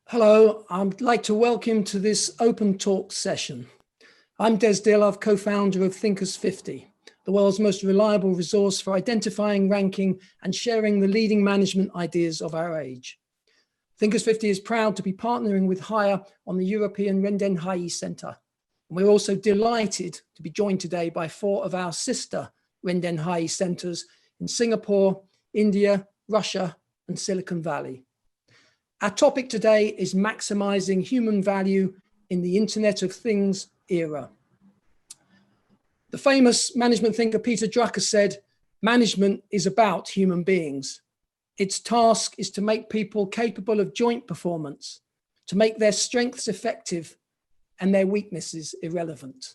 Hello, I'd like to welcome to this Opentalk session. I'm Des Dilove, co-founder of Thinkers 50, the world's most reliable resource for identifying, ranking, and sharing the leading management ideas of our age. Thinkers 50 is proud to be partnering with Hire on the European Rendenhai Centre. And we're also delighted to be joined today by 4 of our sister Rendenhai centres in Singapore, India, Russia, and Silicon Valley. Our topic today is maximizing human value in the Internet of Things era. The famous management thinker Peter Drucker said, management is about human beings. Its task is to make people capable of joint performance, to make their strengths effective and their weaknesses irrelevant.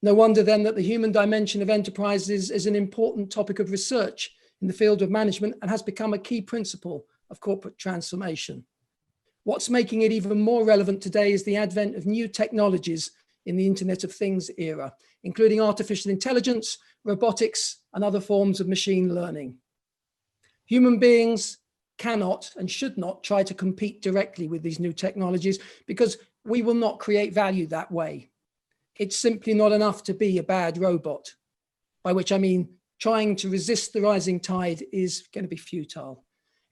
No wonder then that the human dimension of enterprises is an important topic of research in the field of management and has become a key principle of corporate transformation. What's making it even more relevant today is the advent of new technologies in the Internet of Things era, including artificial intelligence, robotics, and other forms of machine learning. Human beings cannot and should not try to compete directly with these new technologies because we will not create value that way. It's simply not enough to be a bad robot, by which I mean trying to resist the rising tide is going to be futile.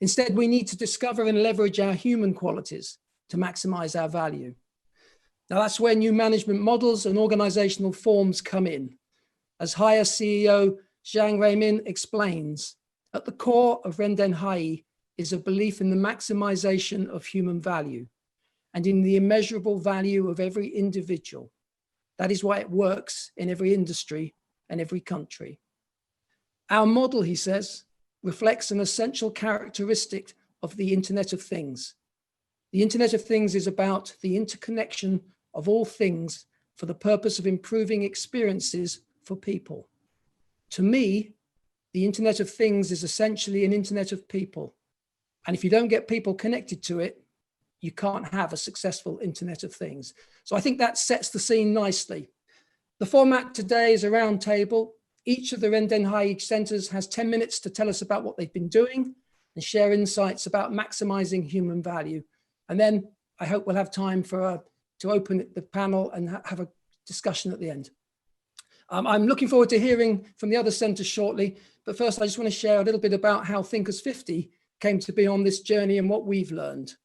Instead, we need to discover and leverage our human qualities to maximize our value. Now, that's where new management models and organizational forms come in. As Hire CEO Zhang Reimin explains, at the core of Rendenhai is a belief in the maximization of human value and in the immeasurable value of every individual. That is why it works in every industry and every country. Our model, he says, reflects an essential characteristic of the Internet of Things. The Internet of Things is about the interconnection of all things for the purpose of improving experiences for people. To me, the Internet of Things is essentially an Internet of people. And if you don't get people connected to it, you can't have a successful Internet of Things. So I think that sets the scene nicely. The format today is a roundtable. Each of the Rendenhai centers has 10 minutes to tell us about what they've been doing and share insights about maximizing human value. And then I hope we'll have time to open the panel and have a discussion at the end. I'm looking forward to hearing from the other centers shortly, but first I just want to share a little bit about how Thinkers 50 came to be on this journey and what we've learned.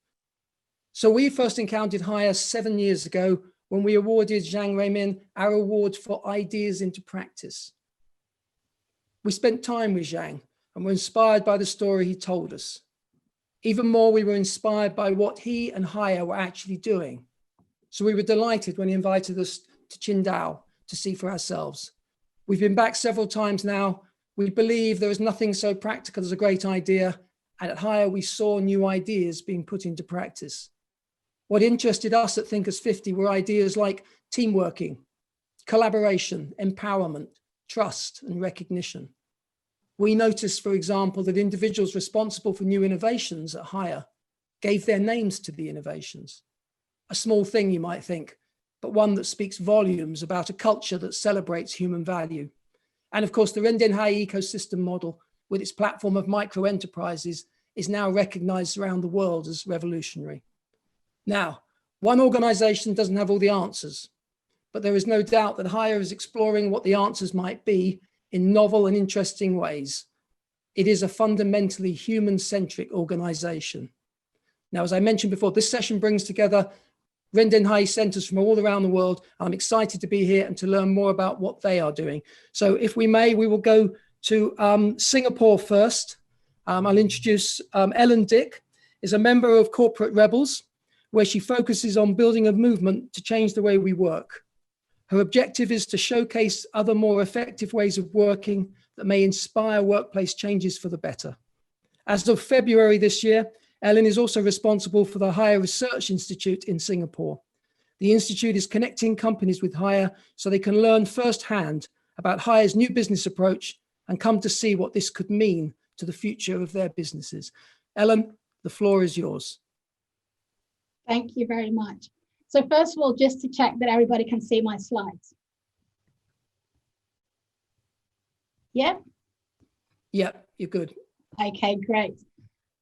So we first encountered Hire 7 years ago when we awarded Zhang Reimin our award for Ideas into Practice. We spent time with Zhang and were inspired by the story he told us. Even more, we were inspired by what he and Hire were actually doing. So we were delighted when he invited us to Qingdao to see for ourselves. We've been back several times now. We believe there is nothing so practical as a great idea. And at Hire, we saw new ideas being put into practice. What interested us at Thinkers 50 were ideas like teamworking, collaboration, empowerment, trust, and recognition. We noticed, for example, that individuals responsible for new innovations at Hire gave their names to the innovations. A small thing, you might think, but one that speaks volumes about a culture that celebrates human value. And of course, the Rendenhai ecosystem model, with its platform of micro-enterprises, is now recognized around the world as revolutionary. Now, one organization doesn't have all the answers, but there is no doubt that Hire is exploring what the answers might be in novel and interesting ways. It is a fundamentally human-centric organization. Now, as I mentioned before, this session brings together Rendenhai centers from all around the world. I'm excited to be here and to learn more about what they are doing. So if we may, we will go to Singapore first. I'll introduce Ellen Dick, is a member of Corporate Rebels, where she focuses on building a movement to change the way we work. Her objective is to showcase other more effective ways of working that may inspire workplace changes for the better. As of February this year, Ellen is also responsible for the Hire Research Institute in Singapore. The institute is connecting companies with Hire so they can learn firsthand about Hire's new business approach and come to see what this could mean to the future of their businesses. Ellen, the floor is yours. Thank you very much. So first of all, just to check that everybody can see my slides. Yeah? Yeah, you're good. Okay, great.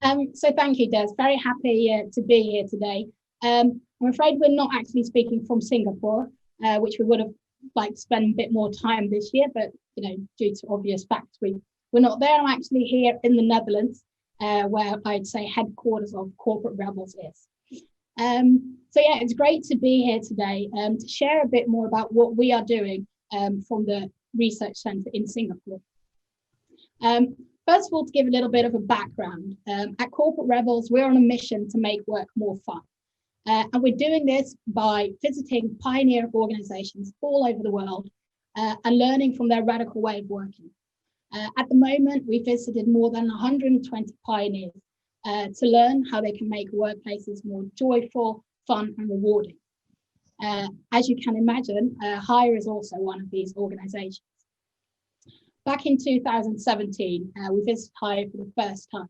So thank you, Des. Very happy to be here today. I'm afraid we're not actually speaking from Singapore, which we would have liked to spend a bit more time this year, but due to obvious facts, we're not there. I'm actually here in the Netherlands, where I'd say headquarters of Corporate Rebels is. So yeah, it's great to be here today to share a bit more about what we are doing from the Research Centre in Singapore. First of all, to give a little bit of a background, at Corporate Rebels, we're on a mission to make work more fun. And we're doing this by visiting pioneer organizations all over the world and learning from their radical way of working. At the moment, we visited more than 120 pioneers to learn how they can make workplaces more joyful, fun, and rewarding. As you can imagine, Hire is also one of these organizations. Back in 2017, we visited Hire for the first time.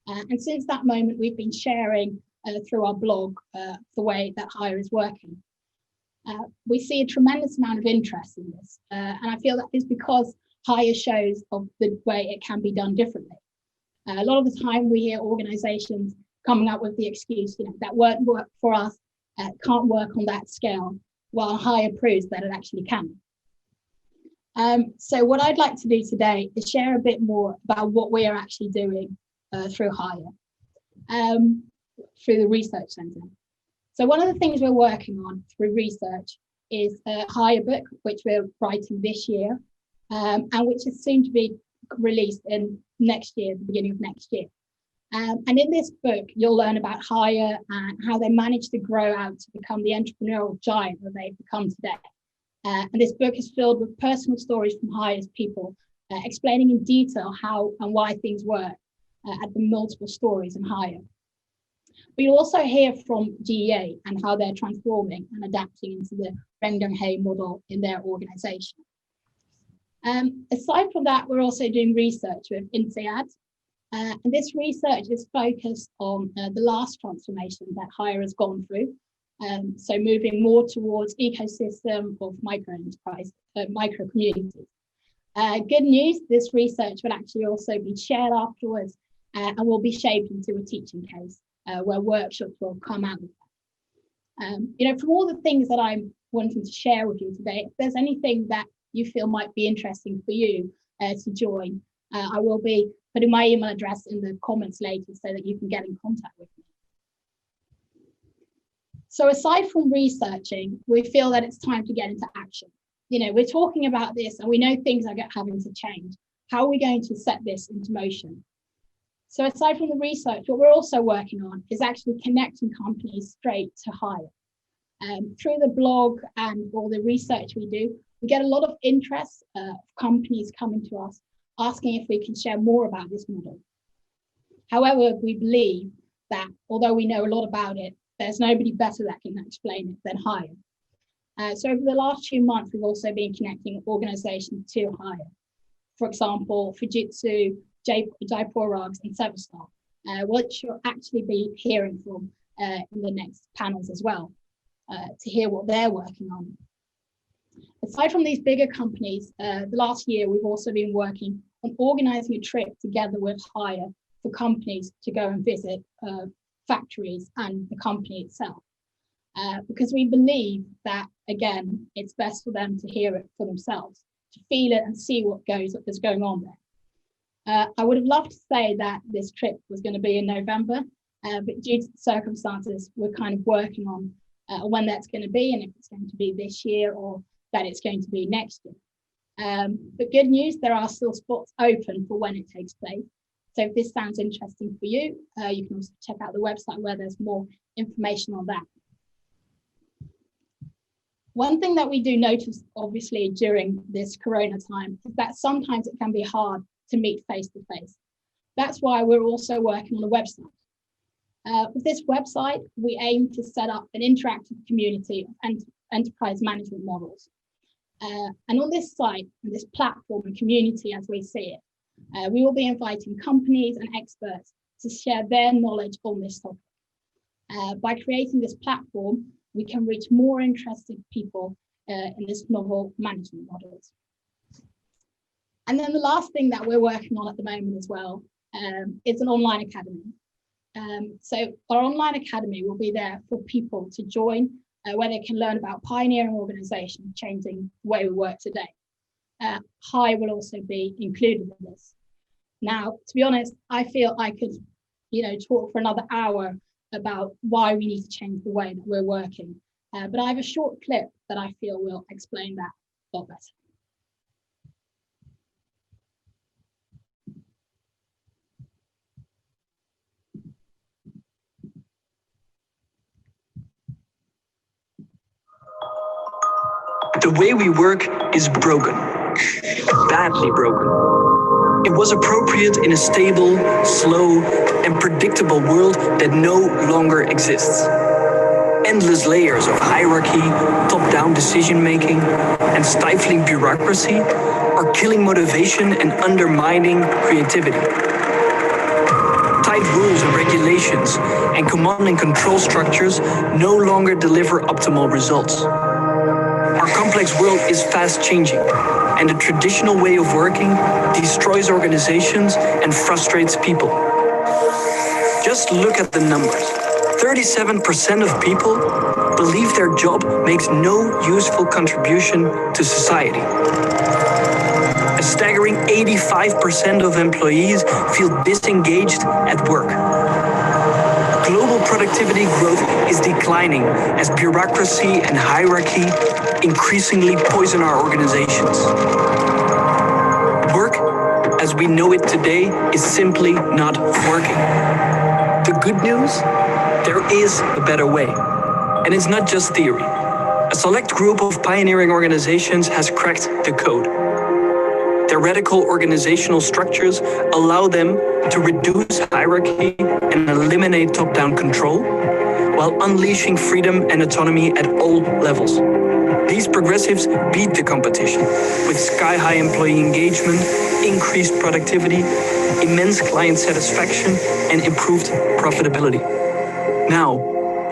And since that moment, we've been sharing through our blog the way that Hire is working. We see a tremendous amount of interest in this. And I feel that is because Hire shows of the way it can be done differently. A lot of the time we hear organizations coming up with the excuse, that won't work for us, can't work on that scale, while Hire proves that it actually can. So what I'd like to do today is share a bit more about what we are actually doing through Hire, through the Research Centre. So one of the things we're working on through research is a Hire book, which we're writing this year, and which is soon to be released in next year, the beginning of next year. And in this book, you'll learn about Hire and how they managed to grow out to become the entrepreneurial giant that they've become today. And this book is filled with personal stories from Hire's people, explaining in detail how and why things work at the multiple stories in Hire. We also hear from GEA and how they're transforming and adapting into the Reng-Dong-Hei model in their organization. Aside from that, we're also doing research with INSEAD. And this research is focused on the last transformation that Hire has gone through. So moving more towards ecosystem of micro communities. Good news, this research will actually also be shared afterwards and will be shaped into a teaching case where workshops will come out of that. From all the things that I'm wanting to share with you today, if there's anything that you feel might be interesting for you to join, I will be putting my email address in the comments later so that you can get in contact with me. So aside from researching, we feel that it's time to get into action. We're talking about this and we know things are having to change. How are we going to set this into motion? So aside from the research, what we're also working on is actually connecting companies straight to Hire. Through the blog and all the research we do, we get a lot of interest of companies coming to us, asking if we can share more about this model. However, we believe that although we know a lot about it, there's nobody better that can explain it than Hire. So over the last few months, we've also been connecting organizations to Hire. For example, Fujitsu, Jaipur Rugs, and Severstar, which you'll actually be hearing from in the next panels as well, to hear what they're working on. Aside from these bigger companies, the last year, we've also been working on organizing a trip together with Hire for companies to go and visit factories and the company itself, because we believe that, again, it's best for them to hear it for themselves, to feel it and see what is going on there. I would have loved to say that this trip was going to be in November, but due to the circumstances, we're kind of working on when that's going to be and if it's going to be this year or that it's going to be next year. But good news, there are still spots open for when it takes place. So if this sounds interesting for you, you can also check out the website where there's more information on that. One thing that we do notice, obviously, during this Corona time is that sometimes it can be hard to meet face-to-face. That's why we're also working on a website. With this website, we aim to set up an interactive community of enterprise management models. And on this site, and this platform and community as we see it, we will be inviting companies and experts to share their knowledge on this topic. By creating this platform, we can reach more interested people in this novel management models. And then the last thing that we're working on at the moment as well is an online academy. So our online academy will be there for people to join, where they can learn about pioneering organisations changing the way we work today. Hi will also be included in this. Now, to be honest, I feel I could, talk for another hour about why we need to change the way that we're working. But I have a short clip that I feel will explain that a lot better. The way we work is broken, badly broken. It was appropriate in a stable, slow, and predictable world that no longer exists. Endless layers of hierarchy, top-down decision-making, and stifling bureaucracy are killing motivation and undermining creativity. Tight rules and regulations and command and control structures no longer deliver optimal results. Our complex world is fast changing, and the traditional way of working destroys organizations and frustrates people. Just look at the numbers. 37% of people believe their job makes no useful contribution to society. A staggering 85% of employees feel disengaged at work. Global productivity growth is declining as bureaucracy and hierarchy increasingly poison our organizations. Work, as we know it today, is simply not working. The good news? There is a better way. And it's not just theory. A select group of pioneering organizations has cracked the code. Their radical organizational structures allow them to reduce hierarchy and eliminate top-down control, while unleashing freedom and autonomy at all levels. These progressives beat the competition with sky-high employee engagement, increased productivity, immense client satisfaction, and improved profitability. Now,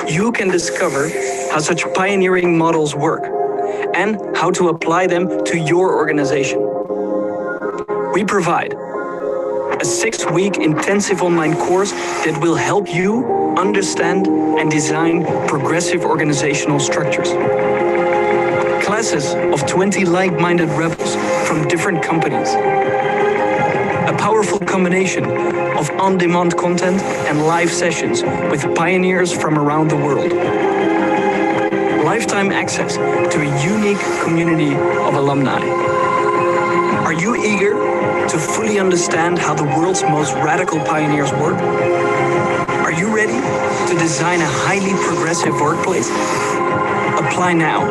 you can discover how such pioneering models work and how to apply them to your organization. We provide a 6-week intensive online course that will help you understand and design progressive organizational structures. Classes of 20 like-minded rebels from different companies. A powerful combination of on-demand content and live sessions with pioneers from around the world. Lifetime access to a unique community of alumni. Are you eager to fully understand how the world's most radical pioneers work? Are you ready to design a highly progressive workplace? Apply now.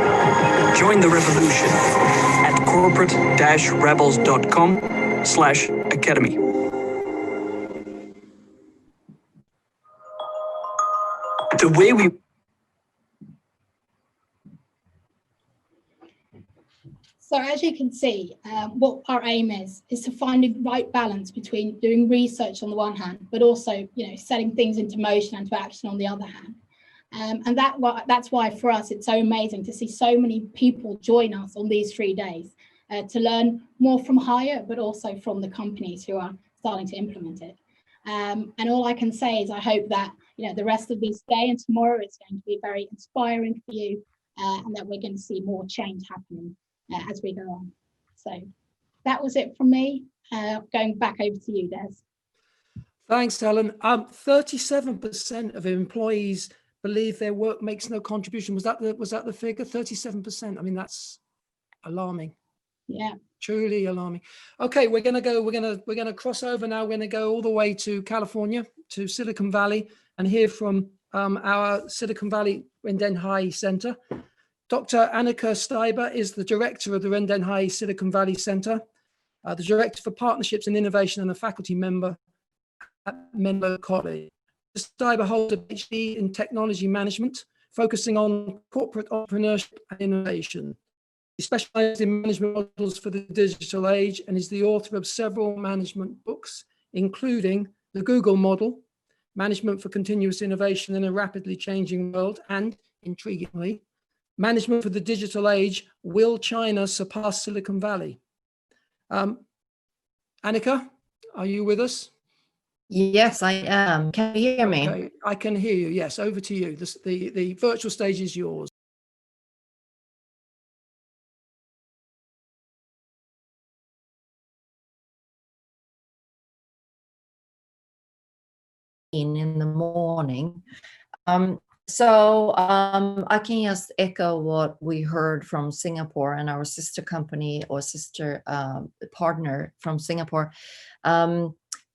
Join the revolution at corporate-rebels.com/academy. The way we So as you can see, what our aim is to find the right balance between doing research on the one hand, but also setting things into motion and to action on the other hand. And that's why for us it's so amazing to see so many people join us on these 3 days to learn more from hire, but also from the companies who are starting to implement it. And all I can say is I hope that the rest of this day and tomorrow is going to be very inspiring for you, and that we're going to see more change happening as we go on. So that was it from me. Going back over to you, Des. Thanks, Helen. 37% of employees believe their work makes no contribution. Was that the figure? 37%. I mean, that's alarming. Yeah. Truly alarming. Okay, we're gonna cross over now. We're gonna go all the way to California, to Silicon Valley, and hear from our Silicon Valley Rendenhai Center. Dr. Annika Steiber is the director of the Rendenhai Silicon Valley Center, the director for partnerships and innovation, and a faculty member at Menlo College. Steiber holds a PhD in technology management, focusing on corporate entrepreneurship and innovation. He specializes in management models for the digital age and is the author of several management books, including The Google Model, Management for Continuous Innovation in a Rapidly Changing World, and, intriguingly, Management for the Digital Age, Will China Surpass Silicon Valley? Annika, are you with us? Yes, I am. Can you hear me? Okay, I can hear you. Yes, over to you. The virtual stage is yours. In the morning. I can just echo what we heard from Singapore and our sister company or sister partner from Singapore.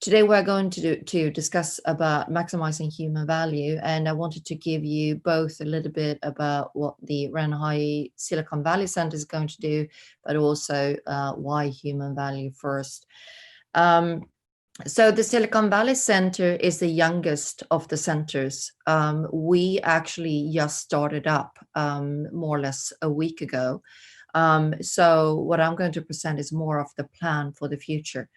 Today we're going to discuss about maximizing human value, and I wanted to give you both a little bit about what the Ranhai Silicon Valley Center is going to do, but also why human value first. So the Silicon Valley Center is the youngest of the centers. We actually just started up more or less a week ago. So what I'm going to present is more of the plan for the future.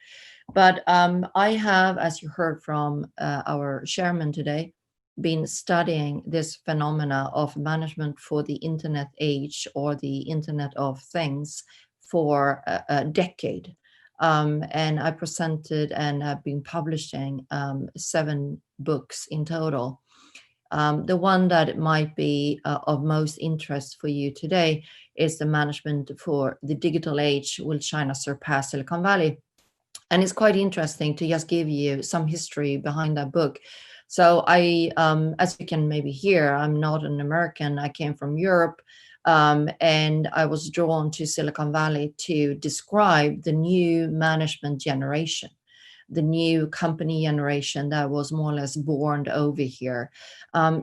But I have, as you heard from our chairman today, been studying this phenomena of management for the internet age or the Internet of Things for a decade. And I presented and have been publishing 7 books in total. The one that might be of most interest for you today is the management for the digital age. Will China surpass Silicon Valley? And it's quite interesting to just give you some history behind that book. So I, as you can maybe hear, I'm not an American. I came from Europe. And I was drawn to Silicon Valley to describe the new management generation, the new company generation that was more or less born over here.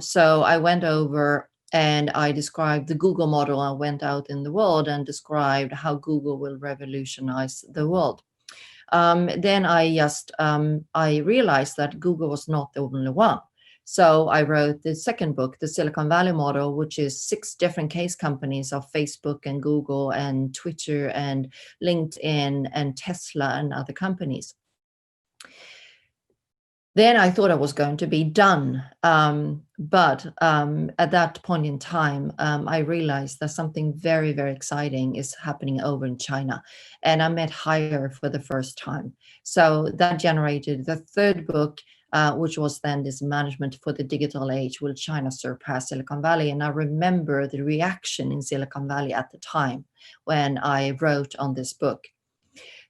So I went over and I described the Google model. I went out in the world and described how Google will revolutionize the world. Then I realized that Google was not the only one. So I wrote the second book, The Silicon Valley Model, which is 6 different case companies of Facebook and Google and Twitter and LinkedIn and Tesla and other companies. Then I thought I was going to be done. But at that point in time, I realized that something very, very exciting is happening over in China. And I met Hire for the first time. So that generated the third book, which was then this management for the digital age. Will China surpass Silicon Valley? And I remember the reaction in Silicon Valley at the time when I wrote on this book.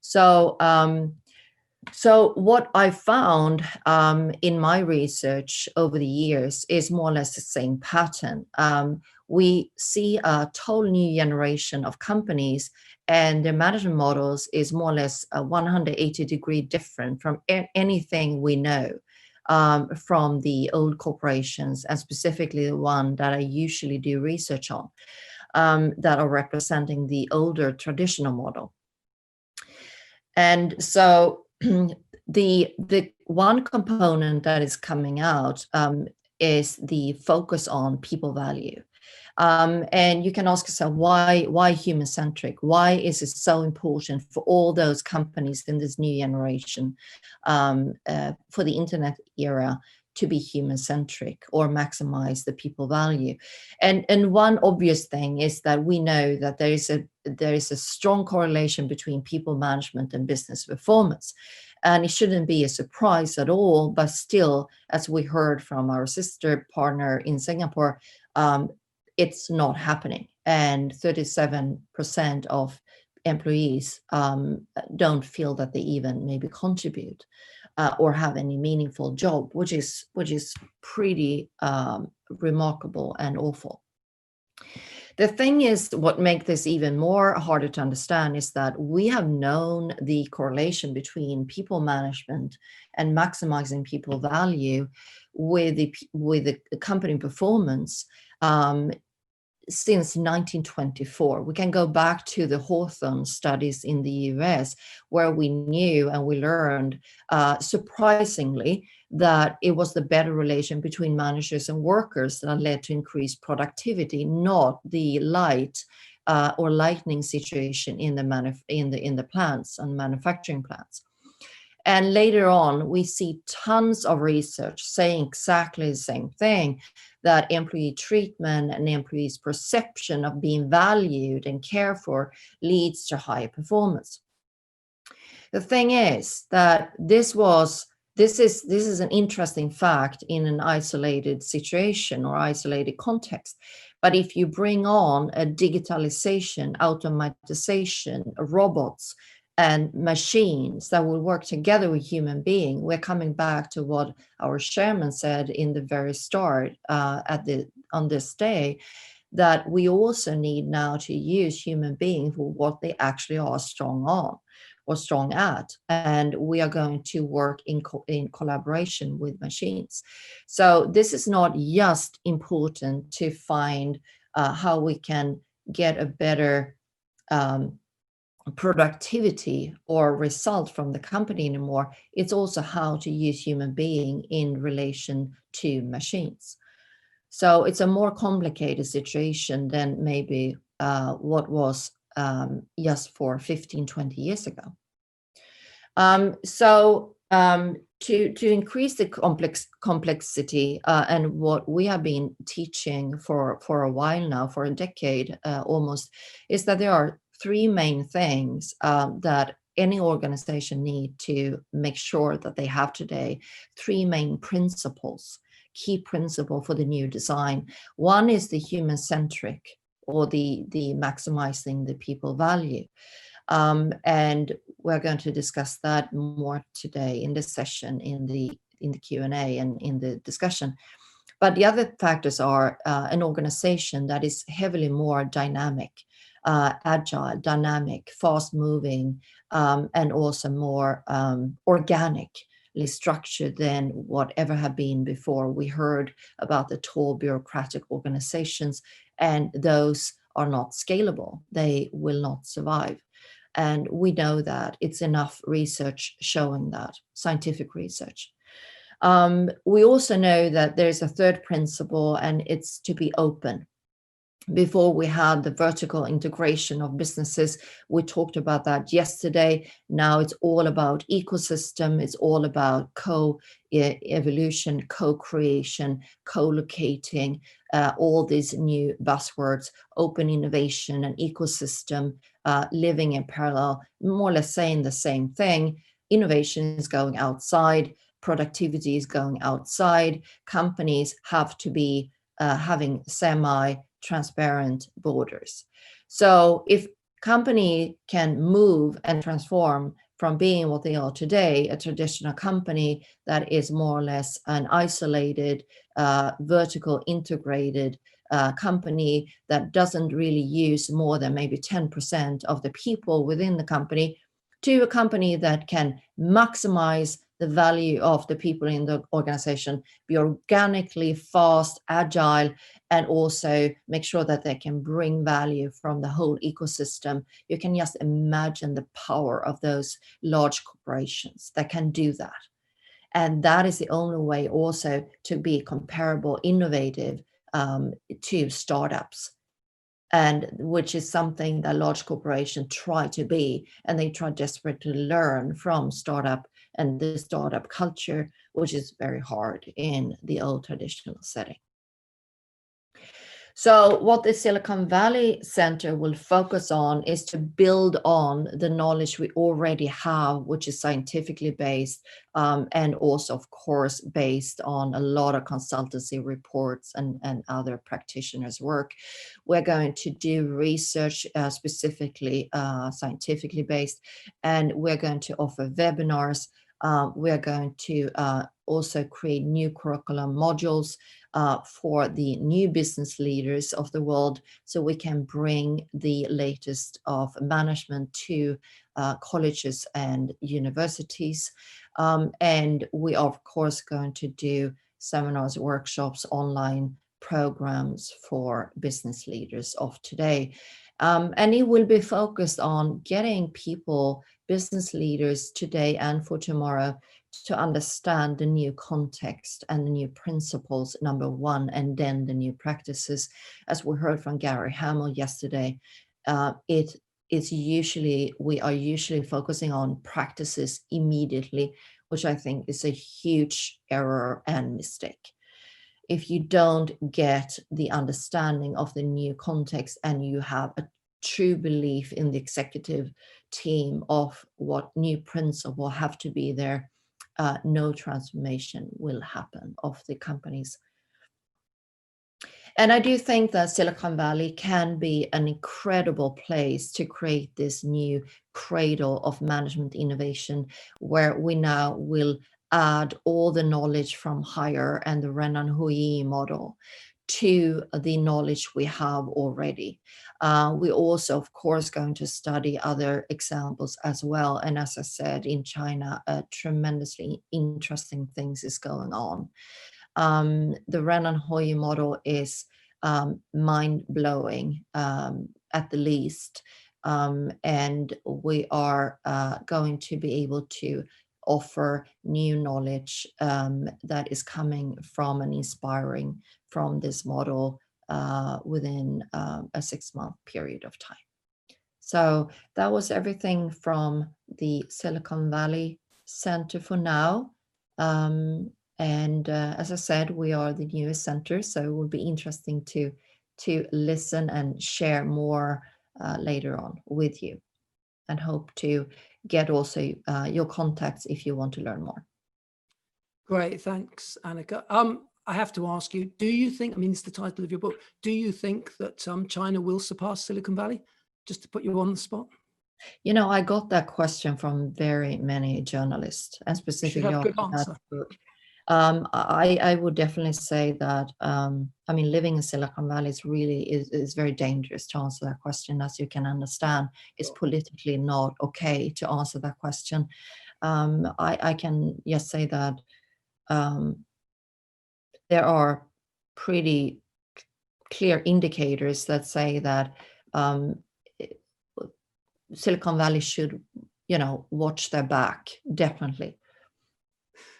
So what I found in my research over the years is more or less the same pattern. We see a total new generation of companies, and their management models is more or less a 180-degree different from anything we know from the old corporations, and specifically the one that I usually do research on, that are representing the older traditional model. And so the one component that is coming out is the focus on people value. And you can ask yourself, why human-centric? Why is it so important for all those companies in this new generation for the internet era to be human-centric or maximize the people value? And one obvious thing is that we know that there is a strong correlation between people management and business performance. And it shouldn't be a surprise at all, but still, as we heard from our sister partner in Singapore, it's not happening. And 37% of employees don't feel that they even maybe contribute or have any meaningful job, which is pretty remarkable and awful. The thing is, what makes this even more harder to understand is that we have known the correlation between people management and maximizing people value with the company performance since 1924. We can go back to the Hawthorne studies in the US, where we knew and we learned, surprisingly, that it was the better relation between managers and workers that led to increased productivity, not the light or lightning situation in the plants and manufacturing plants. And later on, we see tons of research saying exactly the same thing, that employee treatment and employees' perception of being valued and cared for leads to higher performance. The thing is that this was this is an interesting fact in an isolated situation or isolated context. But if you bring on a digitalization, automatization, robots, and machines that will work together with human being, we're coming back to what our chairman said in the very start on this day, that we also need now to use human beings for what they actually are strong on or strong at, and we are going to work in collaboration with machines. So this is not just important to find how we can get a better productivity or result from the company anymore. It's also how to use human being in relation to machines. So it's a more complicated situation than maybe what was just for 15, 20 years ago. To increase the complexity and what we have been teaching for a while now, for a decade almost, is that there are three main things that any organization need to make sure that they have today. Three main principles, key principle for the new design. One is the human-centric, or the maximizing the people value. And we're going to discuss that more today in this session, in the Q&A and in the discussion. But the other factors are an organization that is heavily more dynamic, agile, dynamic, fast-moving, and also more organically structured than whatever had been before. We heard about the tall bureaucratic organizations, and those are not scalable. They will not survive. And we know that. It's enough research showing that, scientific research. We also know that there's a third principle, and it's to be open. Before we had the vertical integration of businesses, we talked about that yesterday. Now it's all about ecosystem. It's all about co-evolution, co-creation, co-locating, all these new buzzwords, open innovation and ecosystem, living in parallel, more or less saying the same thing. Innovation is going outside, productivity is going outside. Companies have to be having semi-transparent borders. So if company can move and transform from being what they are today, a traditional company that is more or less an isolated, vertical integrated company that doesn't really use more than maybe 10% of the people within the company, to a company that can maximize the value of the people in the organization, be organically fast, agile, and also make sure that they can bring value from the whole ecosystem. You can just imagine the power of those large corporations that can do that. And that is the only way also to be comparable, innovative to startups, and which is something that large corporations try to be, and they try desperately to learn from startup and the startup culture, which is very hard in the old traditional setting. So what the Silicon Valley Center will focus on is to build on the knowledge we already have, which is scientifically based, and also, of course, based on a lot of consultancy reports and other practitioners' work. We're going to do research specifically scientifically based, and we're going to offer webinars. We're going to also create new curriculum modules for the new business leaders of the world, so we can bring the latest of management to colleges and universities. And we are, of course, going to do seminars, workshops, online programs for business leaders of today. And it will be focused on getting people, business leaders today and for tomorrow, to understand the new context and the new principles, number one, and then the new practices. As we heard from Gary Hamel yesterday, we are usually focusing on practices immediately, which I think is a huge error and mistake. If you don't get the understanding of the new context and you have a true belief in the executive team of what new principles have to be there, no transformation will happen of the companies. And I do think that Silicon Valley can be an incredible place to create this new cradle of management innovation, where we now will add all the knowledge from hire and the Renan Hui model to the knowledge we have already. We also, of course, going to study other examples as well. And as I said, in China, tremendously interesting things is going on. The Renan Hui model is mind-blowing, at the least. And we are going to be able to offer new knowledge that is coming from and inspiring from this model within a 6-month period of time. So that was everything from the Silicon Valley Center for now. And as I said, we are the newest center, so it will be interesting to listen and share more later on with you, and hope to get also your contacts if you want to learn more. Great, thanks, Annika. I have to ask you, do you think, I mean, it's the title of your book, do you think that China will surpass Silicon Valley? Just to put you on the spot. You know, I got that question from very many journalists, and specifically have good after that answer. book. I would definitely say that, I mean, living in Silicon Valley is very dangerous to answer that question. As you can understand, it's politically not okay to answer that question. I can just say that there are pretty clear indicators that say that Silicon Valley should, watch their back, definitely.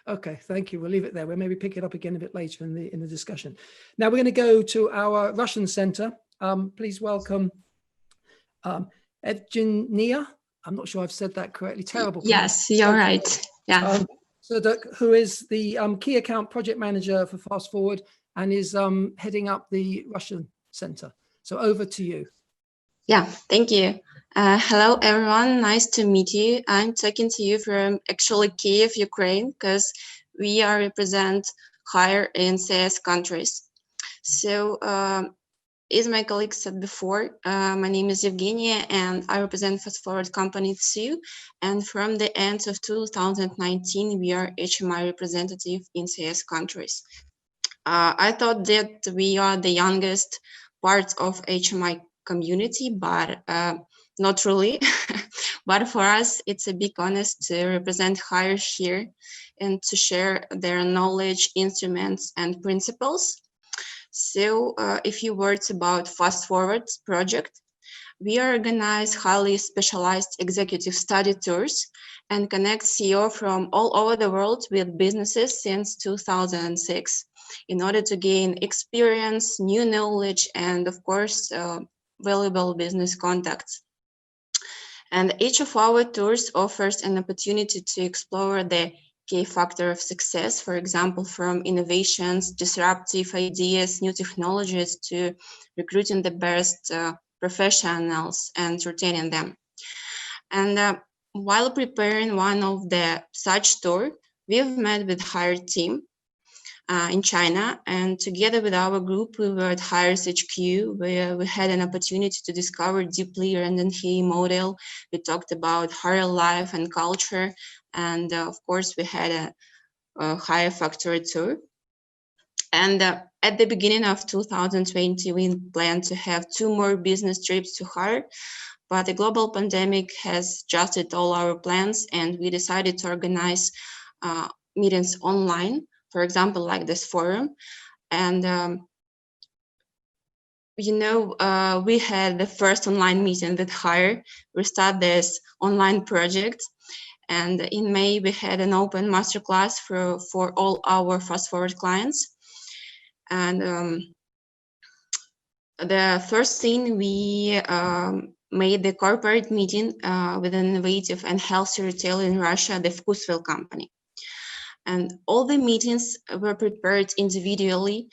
Okay, thank you. We'll leave it there. We'll maybe pick it up again a bit later in the discussion. Now we're going to go to our Russian center. Please welcome Evgenia. I'm not sure I've said that correctly. Terrible. Yes, you're right. Yeah. Suduk, who is the key account project manager for Fast Forward and is heading up the Russian center. So over to you. Yeah, thank you. Hello, everyone. Nice to meet you. I'm talking to you from actually Kiev, Ukraine, because we are represent higher in CIS countries. So, as my colleague said before, my name is Evgenia, and I represent Fast Forward Company 2. And from the end of 2019, we are HMI representative in CIS countries. I thought that we are the youngest part of HMI community, but not really. But for us, it's a big honor to represent higher here and to share their knowledge, instruments, and principles. So a few words about Fast Forward project. We organize highly specialized executive study tours and connect CEO from all over the world with businesses since 2006 in order to gain experience, new knowledge, and of course, valuable business contacts. And each of our tours offers an opportunity to explore the key factor of success, for example, from innovations, disruptive ideas, new technologies to recruiting the best professionals and retaining them. And while preparing one of the such tour, we've met with Hire team in China, and together with our group, we were at Hire's HQ, where we had an opportunity to discover deeply Renan Hui model. We talked about Hire life and culture, and of course, we had a Hire factory tour. And at the beginning of 2020, we planned to have 2 more business trips to Hire, but the global pandemic has adjusted all our plans, and we decided to organize meetings online, for example, like this forum. And, we had the first online meeting with Hire. We started this online project. And in May, we had an open masterclass for all our Fast Forward clients. And the first thing, we made the corporate meeting with an innovative and healthy retailer in Russia, the Vkusvil company. And all the meetings were prepared individually.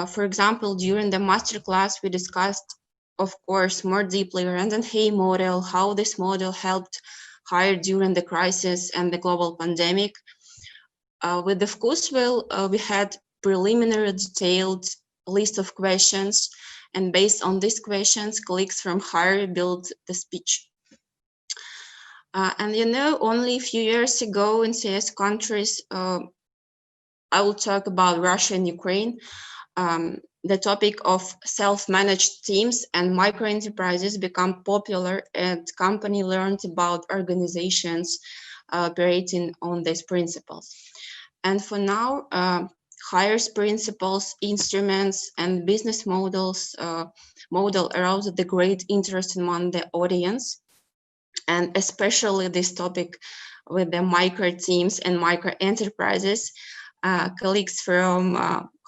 For example, during the masterclass, we discussed, of course, more deeply Renan Hui model, how this model helped Hire during the crisis and the global pandemic. With the Focuswheel, we had preliminary detailed list of questions, and based on these questions, colleagues from Hire built the speech. And you know, only a few years ago in CS countries, I will talk about Russia and Ukraine. The topic of self-managed teams and micro-enterprises become popular, and company learned about organizations operating on these principles. And for now, Hire's principles, instruments, and business models model aroused the great interest among the audience, and especially this topic with the micro teams and micro enterprises. Colleagues from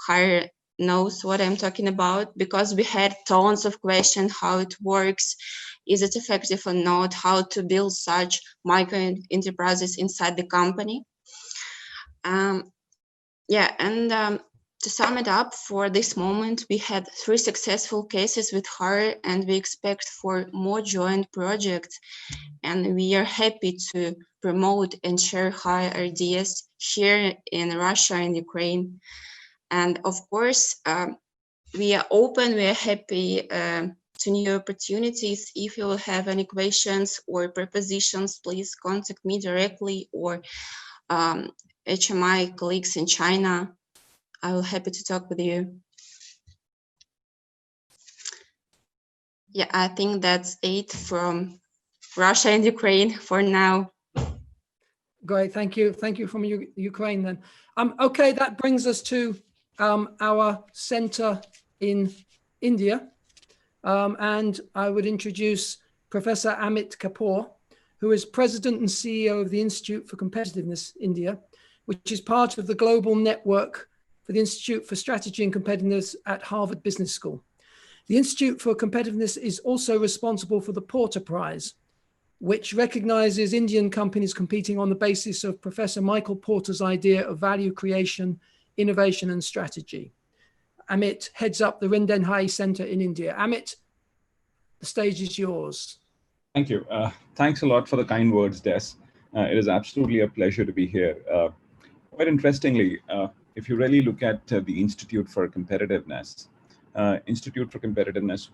Hire knows what I'm talking about, because we had tons of questions: how it works, is it effective or not, how to build such micro enterprises inside the company. To sum it up, for this moment, we had 3 successful cases with Hire, and we expect for more joint projects. And we are happy to promote and share Hire ideas here in Russia and Ukraine. And of course, we are open, we are happy to new opportunities. If you have any questions or propositions, please contact me directly or HMI colleagues in China. I will happy to talk with you. Yeah, I think that's it from Russia and Ukraine for now. Great, thank you. Thank you from Ukraine then. Okay, that brings us to our center in India. And I would introduce Professor Amit Kapoor, who is President and CEO of the Institute for Competitiveness India, which is part of the global network for the Institute for Strategy and Competitiveness at Harvard Business School. The Institute for Competitiveness is also responsible for the Porter Prize, which recognizes Indian companies competing on the basis of Professor Michael Porter's idea of value creation, innovation, and strategy. Amit heads up the Rendenhai Center in India. Amit, the stage is yours. Thank you. Thanks a lot for the kind words, Des. It is absolutely a pleasure to be here. Quite interestingly, if you really look at the Institute for Competitiveness,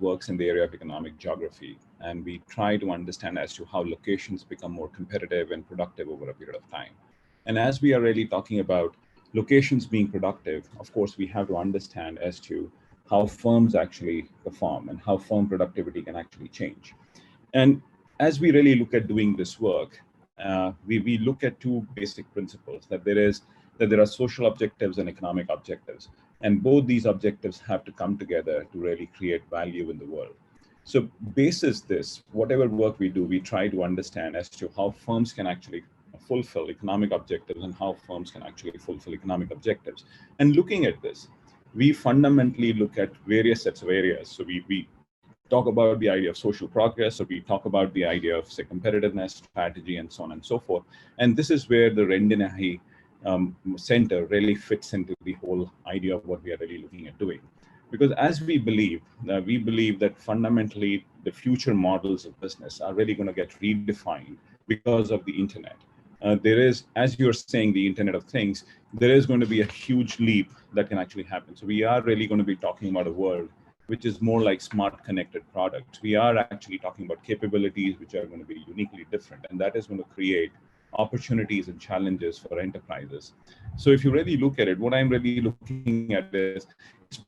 works in the area of economic geography, and we try to understand as to how locations become more competitive and productive over a period of time. And as we are really talking about locations being productive, of course, we have to understand as to how firms actually perform and how firm productivity can actually change. And as we really look at doing this work, we look at 2 basic principles, that there are social objectives and economic objectives. And both these objectives have to come together to really create value in the world. So basis this, whatever work we do, we try to understand as to how firms can actually fulfill economic objectives and how firms can actually fulfill economic objectives. And looking at this, we fundamentally look at various sets of areas. So we talk about the idea of social progress, or we talk about the idea of, say, competitiveness, strategy, and so on and so forth. And this is where the Rendenhai Center really fits into the whole idea of what we are really looking at doing. Because as we believe that fundamentally the future models of business are really going to get redefined because of the internet. There is, as you're saying, the Internet of Things, there is going to be a huge leap that can actually happen. So we are really going to be talking about a world which is more like smart connected products. We are actually talking about capabilities which are going to be uniquely different, and that is going to create opportunities and challenges for enterprises. So if you really look at it, what I'm really looking at is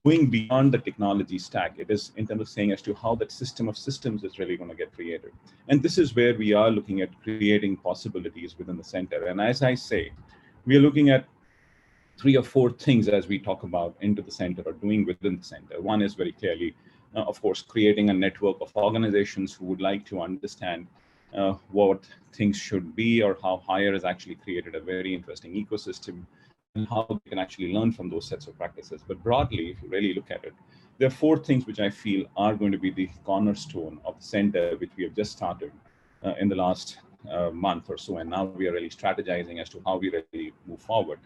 going beyond the technology stack. It is in terms of saying as to how that system of systems is really going to get created. And this is where we are looking at creating possibilities within the center. And as I say, we are looking at 3 or 4 things as we talk about into the center or doing within the center. One is very clearly, of course, creating a network of organizations who would like to understand what things should be, or how Hire has actually created a very interesting ecosystem and how they can actually learn from those sets of practices. But broadly, if you really look at it, there are 4 things which I feel are going to be the cornerstone of the center, which we have just started in the last month or so. And now we are really strategizing as to how we really move forward.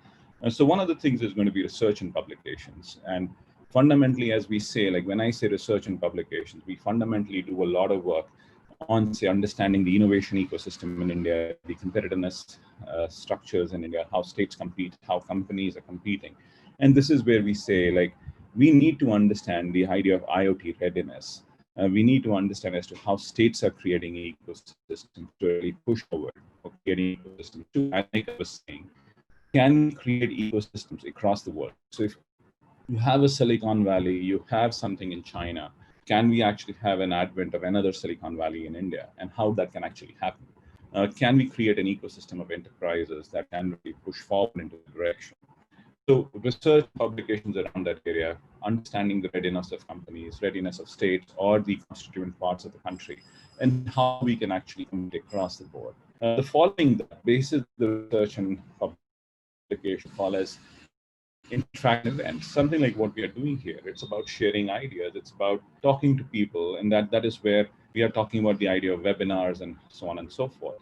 So one of the things is going to be research and publications. And fundamentally, as we say, like when I say research and publications, we fundamentally do a lot of work on, say, understanding the innovation ecosystem in India, the competitiveness structures in India, how states compete, how companies are competing. And this is where we say, like, we need to understand the idea of IoT readiness. We need to understand as to how states are creating ecosystems to really push forward for creating ecosystems. Too, Annika was saying, can we create ecosystems across the world? So if you have a Silicon Valley, you have something in China, can we actually have an advent of another Silicon Valley in India, and how that can actually happen? Can we create an ecosystem of enterprises that can really push forward into the direction? So research publications around that area, understanding the readiness of companies, readiness of states, or the constituent parts of the country, and how we can actually compete across the board. The following that basis the research and publication call as interaction events, something like what we are doing here. It's about sharing ideas. It's about talking to people, and that is where we are talking about the idea of webinars and so on and so forth.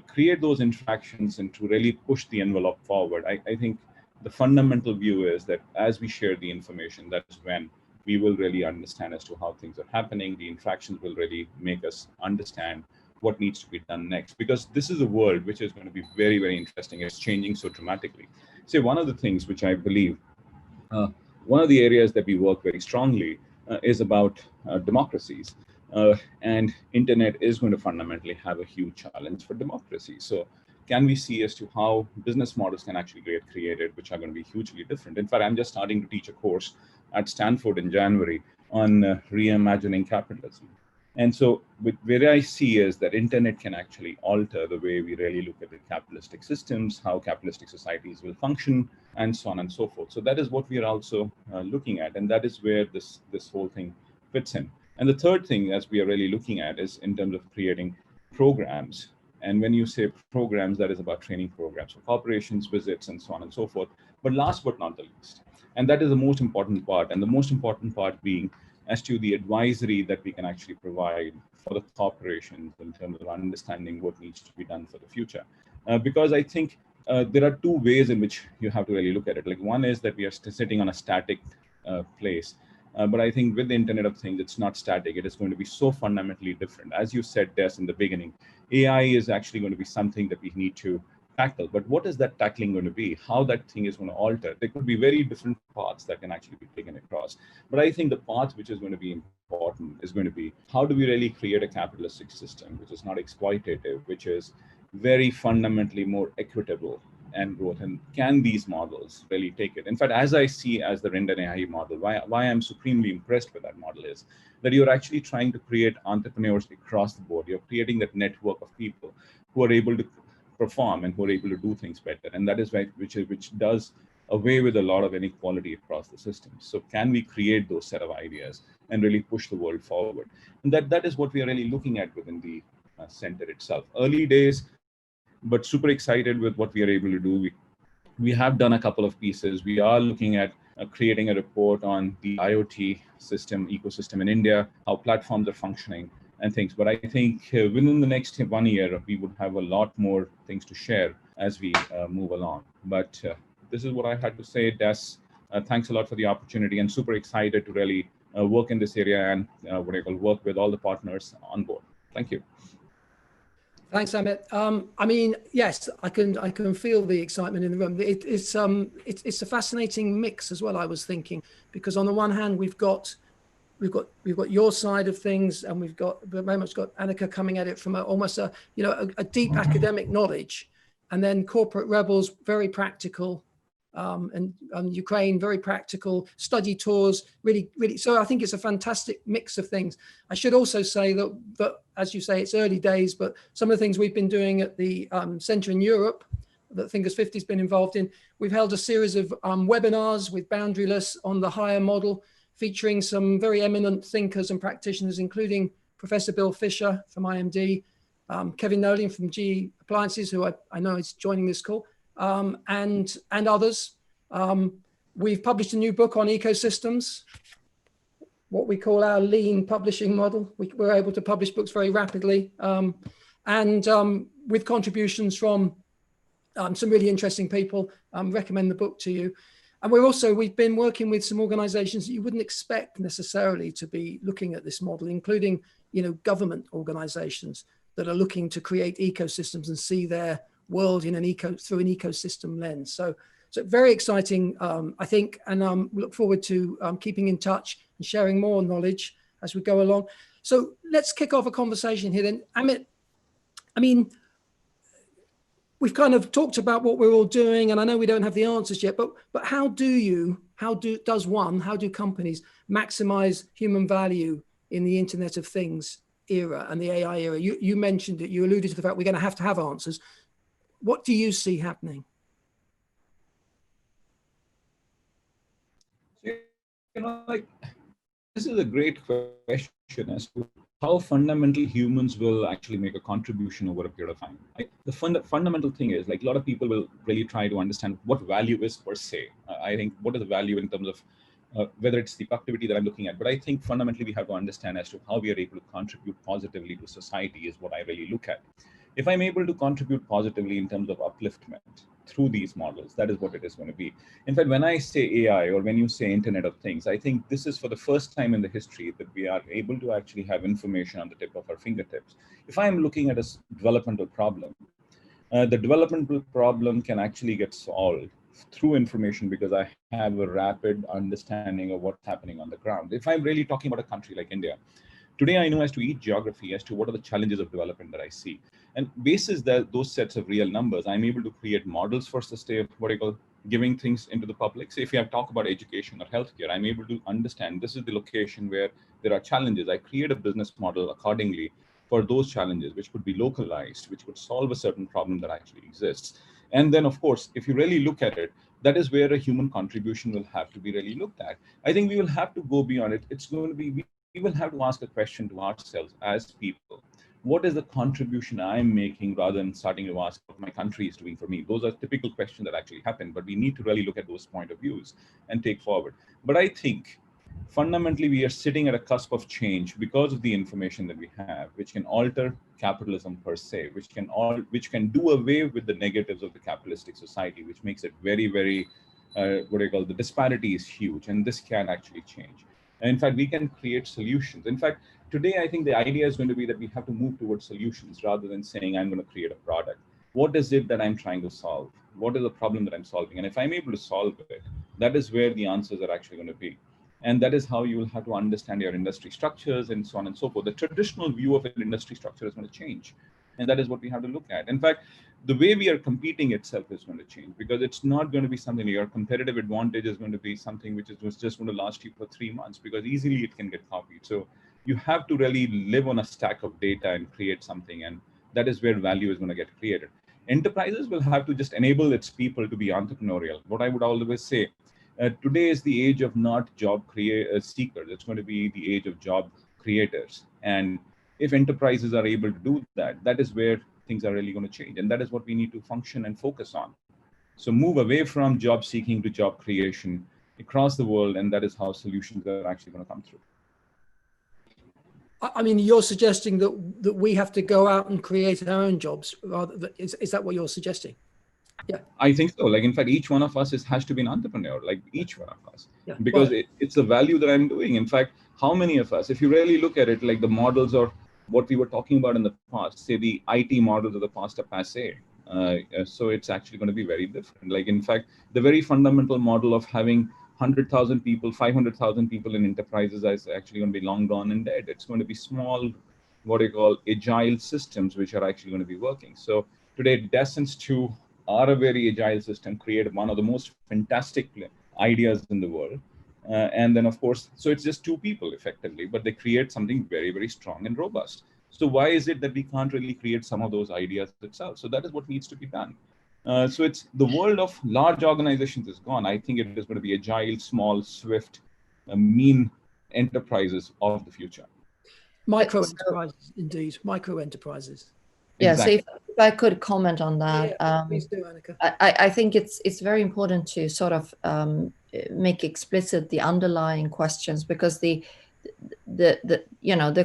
Create those interactions and to really push the envelope forward. I think the fundamental view is that as we share the information, that's when we will really understand as to how things are happening. The interactions will really make us understand what needs to be done next, because this is a world which is going to be very, very interesting. It's changing so dramatically. So one of the things which I believe, one of the areas that we work very strongly is about democracies. And internet is going to fundamentally have a huge challenge for democracy. So can we see as to how business models can actually get created, which are going to be hugely different? In fact, I'm just starting to teach a course at Stanford in January on reimagining capitalism. And so where I see is that internet can actually alter the way we really look at the capitalistic systems, how capitalistic societies will function, and so on and so forth. So that is what we are also looking at. And that is where this whole thing fits in. And the third thing, as we are really looking at, is in terms of creating programs. And when you say programs, that is about training programs for corporations, visits, and so on and so forth. But last but not the least, and that is the most important part, and the most important part being as to the advisory that we can actually provide for the corporations in terms of understanding what needs to be done for the future. Because I think there are two ways in which you have to really look at it. Like, one is that we are sitting on a static place. But I think with the Internet of Things, it's not static. It is going to be so fundamentally different. As you said, Des, in the beginning, AI is actually going to be something that we need to tackle. But what is that tackling going to be? How that thing is going to alter? There could be very different paths that can actually be taken across. But I think the path which is going to be important is going to be, how do we really create a capitalistic system which is not exploitative, which is very fundamentally more equitable and growth, and can these models really take it? In fact, as I see as the Render AI model, why I'm supremely impressed with that model is that you're actually trying to create entrepreneurs across the board. You're creating that network of people who are able to perform and who are able to do things better, and that is which does away with a lot of inequality across the system. So can we create those set of ideas and really push the world forward? And that is what we are really looking at within the center itself. Early days, but super excited with what we are able to do. We have done a couple of pieces. We are looking at creating a report on the IoT ecosystem in India, how platforms are functioning and things. But I think within the next 1 year, we would have a lot more things to share as we move along. But this is what I had to say, Des. Thanks a lot for the opportunity, and super excited to really work in this area and work with all the partners on board. Thank you. Thanks, Amit. I mean, yes, I can feel the excitement in the room. It's a fascinating mix as well, I was thinking, because on the one hand, we've got your side of things, and we've very much got Annika coming at it from almost a deep academic knowledge, and then corporate rebels, very practical, and Ukraine, very practical, study tours, really. So I think it's a fantastic mix of things. I should also say that as you say, it's early days, but some of the things we've been doing at the Centre in Europe that Thinkers 50 has been involved in, we've held a series of webinars with Boundaryless on the higher model, featuring some very eminent thinkers and practitioners, including Professor Bill Fisher from IMD, Kevin Nolan from GE Appliances, who I know is joining this call, and others. We've published a new book on ecosystems, what we call our lean publishing model. We're able to publish books very rapidly, and with contributions from some really interesting people. Recommend the book to you. And we've been working with some organizations that you wouldn't expect necessarily to be looking at this model, including, government organizations that are looking to create ecosystems and see their world in through an ecosystem lens. So very exciting, I think, and look forward to keeping in touch and sharing more knowledge as we go along. So let's kick off a conversation here then. Amit, I mean, we've kind of talked about what we're all doing, and I know we don't have the answers yet, but how do companies maximize human value in the Internet of Things era and the AI era? You mentioned it, you alluded to the fact we're going to have answers. What do you see happening? This is a great question as to how fundamental humans will actually make a contribution over a period of time. The fundamental thing is, a lot of people will really try to understand what value is per se. I think what is the value in terms of whether it's the productivity that I'm looking at, but I think fundamentally we have to understand as to how we are able to contribute positively to society is what I really look at. If I'm able to contribute positively in terms of upliftment through these models, that is what it is going to be. In fact, when I say AI or when you say Internet of Things, I think this is for the first time in the history that we are able to actually have information on the tip of our fingertips. If I'm looking at a developmental problem, the developmental problem can actually get solved through information because I have a rapid understanding of what's happening on the ground. If I'm really talking about a country like India, today I know as to each geography as to what are the challenges of development that I see. And basis those sets of real numbers, I'm able to create models for giving things into the public. So if you have talked about education or healthcare, I'm able to understand this is the location where there are challenges. I create a business model accordingly for those challenges, which could be localized, which could solve a certain problem that actually exists. And then, of course, if you really look at it, that is where a human contribution will have to be really looked at. I think we will have to go beyond it. It's going to be, we will have to ask a question to ourselves as people. What is the contribution I'm making rather than starting to ask what my country is doing for me? Those are typical questions that actually happen, but we need to really look at those point of views and take forward. But I think fundamentally we are sitting at a cusp of change because of the information that we have, which can alter capitalism per se, which can do away with the negatives of the capitalistic society, which makes it very, very, the disparity is huge, and this can actually change. And in fact, we can create solutions. In fact, today, I think the idea is going to be that we have to move towards solutions rather than saying, I'm going to create a product. What is it that I'm trying to solve? What is the problem that I'm solving? And if I'm able to solve it, that is where the answers are actually going to be. And that is how you will have to understand your industry structures and so on and so forth. The traditional view of an industry structure is going to change. And that is what we have to look at. In fact, the way we are competing itself is going to change, because it's not going to be something, your competitive advantage is going to be something which is just going to last you for 3 months, because easily it can get copied. So you have to really live on a stack of data and create something. And that is where value is going to get created. Enterprises will have to just enable its people to be entrepreneurial. What I would always say, today is the age of not job seekers. It's going to be the age of job creators. And if enterprises are able to do that, that is where things are really going to change. And that is what we need to function and focus on. So move away from job seeking to job creation across the world. And that is how solutions are actually going to come through. I mean, you're suggesting that we have to go out and create our own jobs. Is that what you're suggesting? Yeah, I think so. In fact, each one of us has to be an entrepreneur, each one of us, yeah, because it's the value that I'm doing. In fact, how many of us, if you really look at it, the models or what we were talking about in the past, say the IT models of the past are passe. So it's actually going to be very different. In fact, the very fundamental model of having 100,000 people, 500,000 people in enterprises is actually going to be long gone and dead. It's going to be small, agile systems, which are actually going to be working. So today, Descents 2 are a very agile system, created one of the most fantastic ideas in the world. And then, of course, so it's just 2 people effectively, but they create something very, very strong and robust. So why is it that we can't really create some of those ideas itself? So that is what needs to be done. So it's the world of large organizations is gone. I think it is going to be agile, small, swift, mean enterprises of the future. Micro enterprises, indeed, micro enterprises. Yeah, Exactly. so if I could comment on that, please do, Annika. I think it's very important to sort of make explicit the underlying questions, because the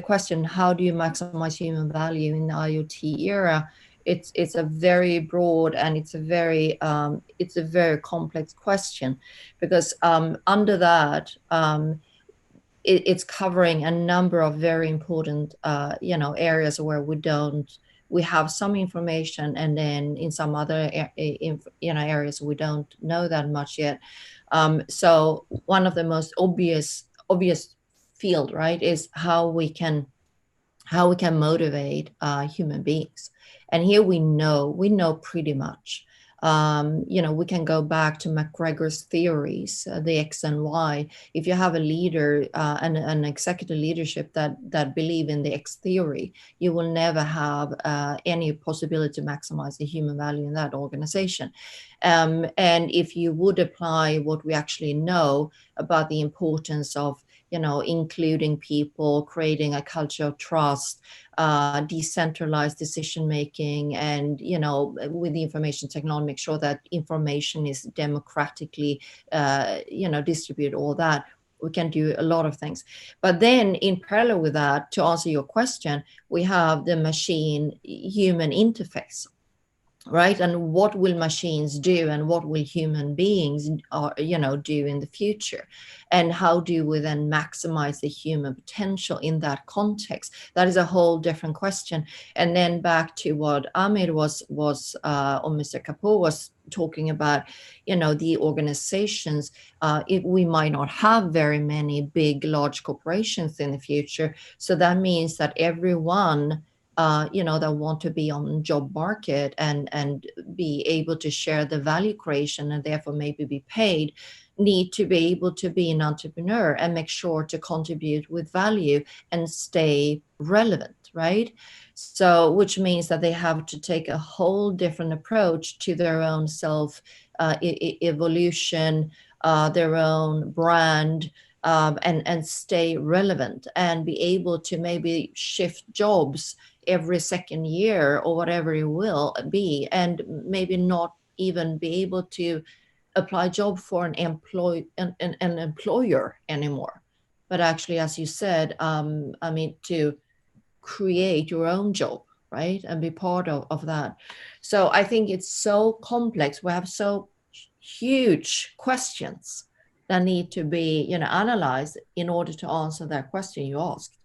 question, how do you maximize human value in the IoT era, it's a very broad and it's a very complex question, because under that it's covering a number of very important areas where we have some information, and then in some other areas we don't know that much yet. So one of the most obvious field, right, is how we can motivate human beings. And here we know pretty much. We can go back to McGregor's theories, the X and Y. If you have a leader and an executive leadership that believe in the X theory, you will never have any possibility to maximize the human value in that organization. And if you would apply what we actually know about the importance of including people, creating a culture of trust, decentralized decision making, and with the information technology, make sure that information is democratically distributed, all that. We can do a lot of things. But then in parallel with that, to answer your question, we have the machine human interface. Right, and what will machines do, and what will human beings do in the future, and how do we then maximize the human potential in that context? That is a whole different question. And then back to what Ahmed was or Mr. Kapoor was talking about, the organizations. If we might not have very many big, large corporations in the future, so that means that everyone that want to be on the job market and be able to share the value creation and therefore maybe be paid, need to be able to be an entrepreneur and make sure to contribute with value and stay relevant, right? So, which means that they have to take a whole different approach to their own self evolution, their own brand, and stay relevant and be able to maybe shift jobs every second year or whatever it will be, and maybe not even be able to apply job for an employer anymore, but actually, as you said, to create your own job, right, and be part of that. So I think it's so complex. We have so huge questions that need to be analyzed in order to answer that question you asked.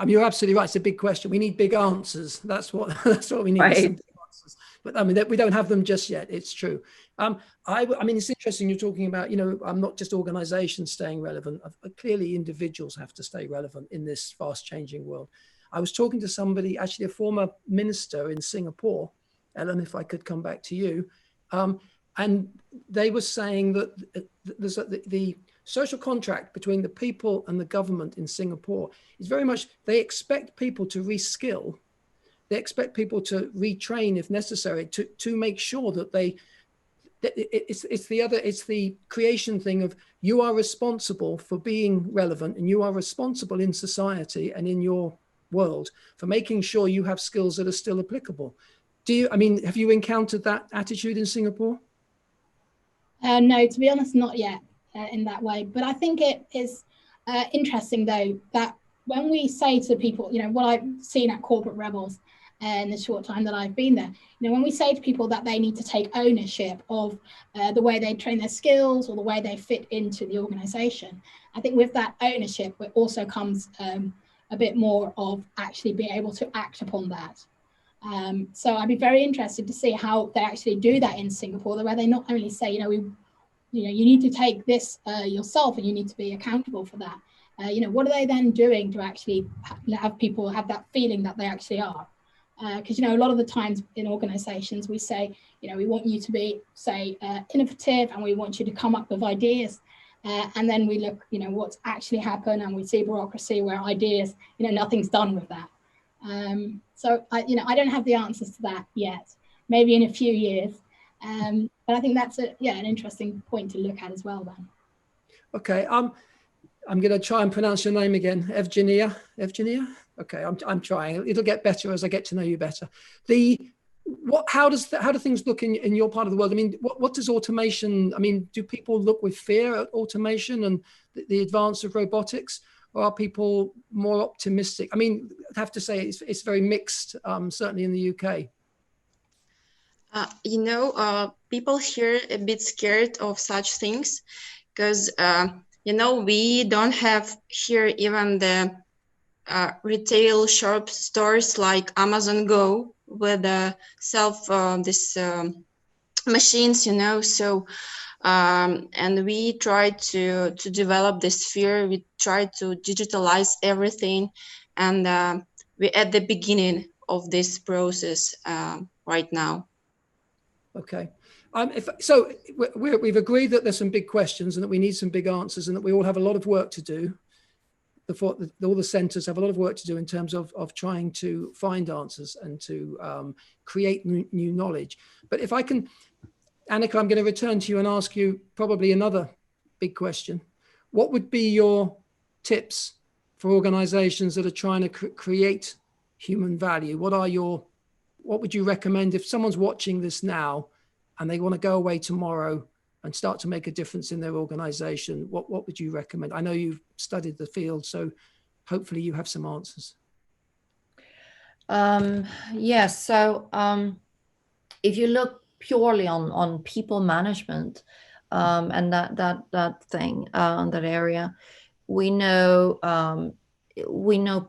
You're absolutely right. It's a big question. We need big answers. That's what we need. Right. Some big answers. But we don't have them just yet. It's true. It's interesting you're talking about, not just organizations staying relevant. Clearly, individuals have to stay relevant in this fast changing world. I was talking to somebody, actually a former minister in Singapore, Ellen, if I could come back to you, and they were saying that there's the social contract between the people and the government in Singapore is very much, they expect people to reskill. They expect people to retrain if necessary to make sure that it's the creation thing of, you are responsible for being relevant, and you are responsible in society and in your world for making sure you have skills that are still applicable. Have you encountered that attitude in Singapore? No, to be honest, not yet. In that way, but I think it is interesting though that when we say to people, what I've seen at Corporate Rebels in the short time that I've been there, when we say to people that they need to take ownership of the way they train their skills or the way they fit into the organization, I think with that ownership it also comes a bit more of actually being able to act upon that. So I'd be very interested to see how they actually do that in Singapore, where they not only say, you need to take this yourself and you need to be accountable for that. What are they then doing to actually have people have that feeling that they actually are? Because, a lot of the times in organizations, we say, we want you to be, say, innovative, and we want you to come up with ideas. And then we look, what's actually happened, and we see bureaucracy where ideas, nothing's done with that. So, I don't have the answers to that yet, maybe in a few years. But I think that's an interesting point to look at as well then. Okay, I'm going to try and pronounce your name again. Evgenia? Okay, I'm trying. It'll get better as I get to know you better. How do things look in your part of the world? What does automation? Do people look with fear at automation and the advance of robotics, or are people more optimistic? I mean, I have to say it's very mixed, certainly in the UK. People here a bit scared of such things because, we don't have here even the retail shop stores like Amazon Go with machines, so and we try to develop this sphere. We try to digitalize everything, and we're at the beginning of this process right now. Okay. We've agreed that there's some big questions and that we need some big answers, and that we all have a lot of work to do. All the centres have a lot of work to do in terms of trying to find answers and to create new knowledge. But if I can, Annika, I'm going to return to you and ask you probably another big question. What would be your tips for organisations that are trying to create human value? What would you recommend if someone's watching this now and they want to go away tomorrow and start to make a difference in their organisation? What would you recommend? I know you've studied the field, so hopefully you have some answers. Yes. So if you look purely on people management and that thing, that area, we know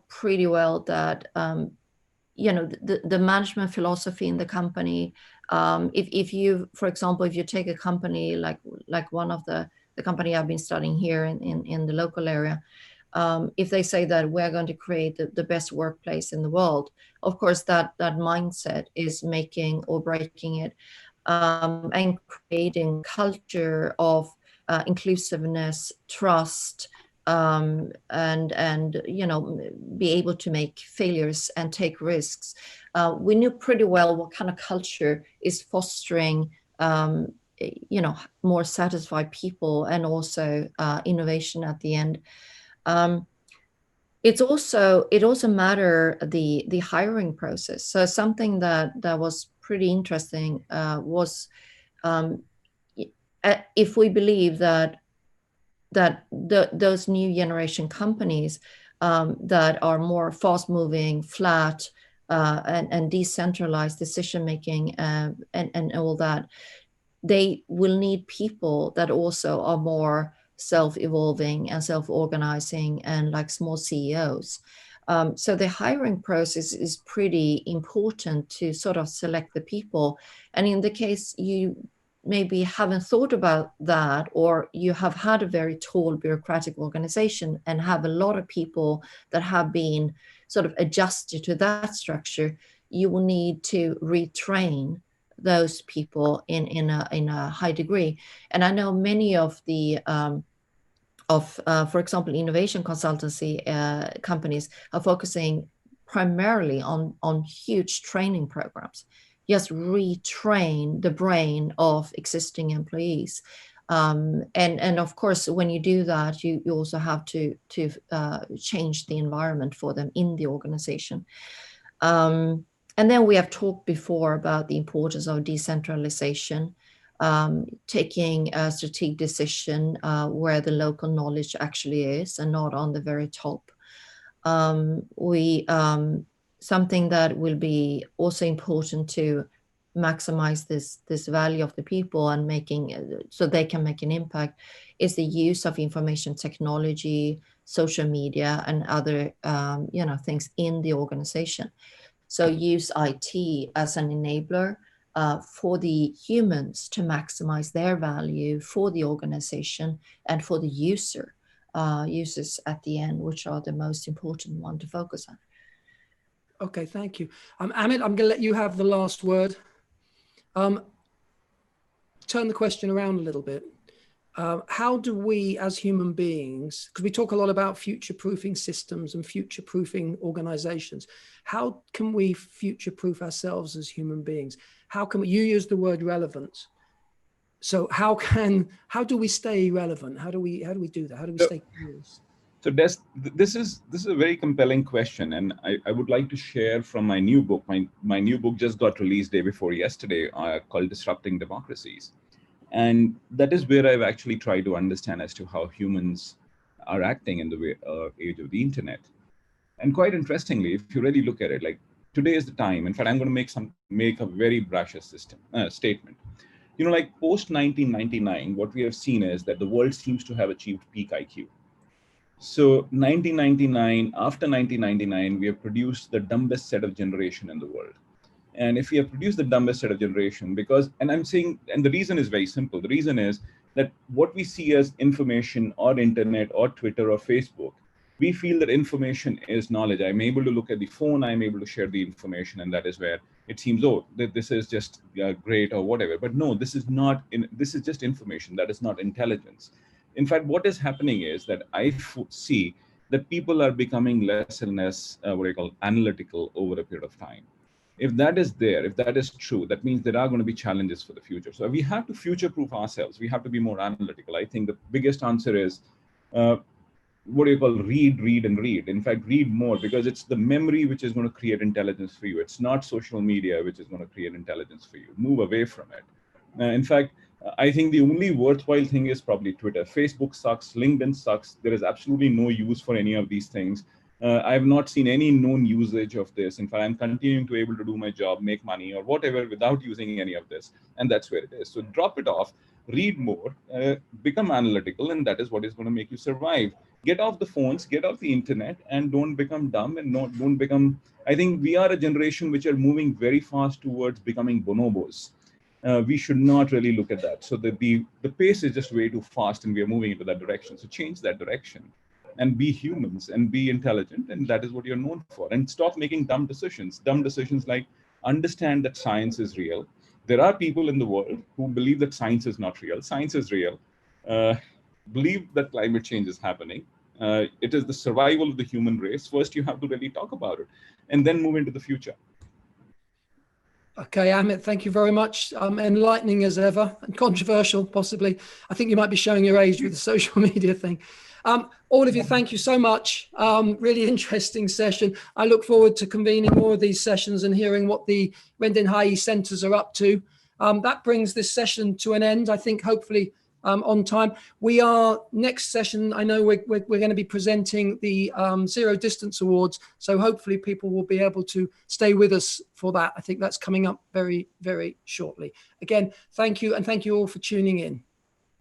pretty well that the management philosophy in the company. If you, for example, if you take a company like one of the company I've been studying here in the local area, if they say that we're going to create the best workplace in the world, of course that mindset is making or breaking it, and creating culture of inclusiveness, trust, and be able to make failures and take risks. We knew pretty well what kind of culture is fostering more satisfied people and also innovation at the end. It also matter the hiring process. So something that was pretty interesting was if we believe that those new generation companies that are more fast moving, flat, and decentralized decision making and all that, they will need people that also are more self-evolving and self-organizing and like small CEOs. So the hiring process is pretty important to sort of select the people. And in the case you maybe haven't thought about that, or you have had a very tall bureaucratic organization and have a lot of people that have been sort of adjusted to that structure, you will need to retrain those people in a high degree. And I know many of the for example, innovation consultancy companies are focusing primarily on huge training programs, just retrain the brain of existing employees. And of course, when you do that, you also have to change the environment for them in the organization. And then we have talked before about the importance of decentralization, taking a strategic decision where the local knowledge actually is and not on the very top. Something that will be also important to maximize this value of the people and making so they can make an impact is the use of information technology, social media, and other things in the organization. So use IT as an enabler for the humans to maximize their value for the organization and for the users at the end, which are the most important one to focus on. Okay, thank you. Amit, I'm going to let you have the last word. Turn the question around a little bit. How do we as human beings, because we talk a lot about future-proofing systems and future-proofing organizations, how can we future-proof ourselves as human beings? How can we, you use the word relevance. So how do we stay relevant? How do we do that? How do we stay curious? So Des, this is a very compelling question, and I would like to share from my new book. My new book just got released day before yesterday, called Disrupting Democracies. And that is where I've actually tried to understand as to how humans are acting in the age of the internet. And quite interestingly, if you really look at it, like today is the time. In fact, I'm going to make a very brash statement. You know, like post 1999, what we have seen is that the world seems to have achieved peak IQ. So 1999, after 1999, we have produced the dumbest set of generation in the world. And if we have produced the dumbest set of generation, and I'm saying, and the reason is very simple. The reason is that what we see as information or internet or Twitter or Facebook, we feel that information is knowledge. I'm able to look at the phone, I'm able to share the information, and that is where it seems, oh, this is just great or whatever. But no, this is just information. That is not intelligence. In fact, what is happening is that I see that people are becoming less and less, analytical over a period of time. If that is there, if that is true, that means there are going to be challenges for the future. So we have to future-proof ourselves. We have to be more analytical. I think the biggest answer is, read and read. In fact, read more, because it's the memory which is going to create intelligence for you. It's not social media which is going to create intelligence for you. Move away from it. In fact, I think the only worthwhile thing is probably Twitter. Facebook sucks, LinkedIn sucks. There is absolutely no use for any of these things. I have not seen any known usage of this. In fact, I'm continuing to be able to do my job, make money or whatever without using any of this. And that's where it is. So drop it off, read more, become analytical, and that is what is going to make you survive. Get off the phones, get off the internet, and don't become dumb and don't become, I think we are a generation which are moving very fast towards becoming bonobos. We should not really look at that. So the pace is just way too fast and we are moving into that direction. So change that direction and be humans and be intelligent. And that is what you're known for. And stop making dumb decisions like understand that science is real. There are people in the world who believe that science is not real. Science is real. Believe that climate change is happening. It is the survival of the human race. First, you have to really talk about it and then move into the future. Okay, Amit, thank you very much. Enlightening as ever, and controversial possibly. I think you might be showing your age with the social media thing. All of you, thank you so much. Really interesting session. I look forward to convening more of these sessions and hearing what the Rendinhayi centres are up to. That brings this session to an end, I think, hopefully on time. We are, next session, I know we're going to be presenting the Zero Distance Awards, so hopefully people will be able to stay with us for that. I think that's coming up very, very shortly. Again, thank you, and thank you all for tuning in.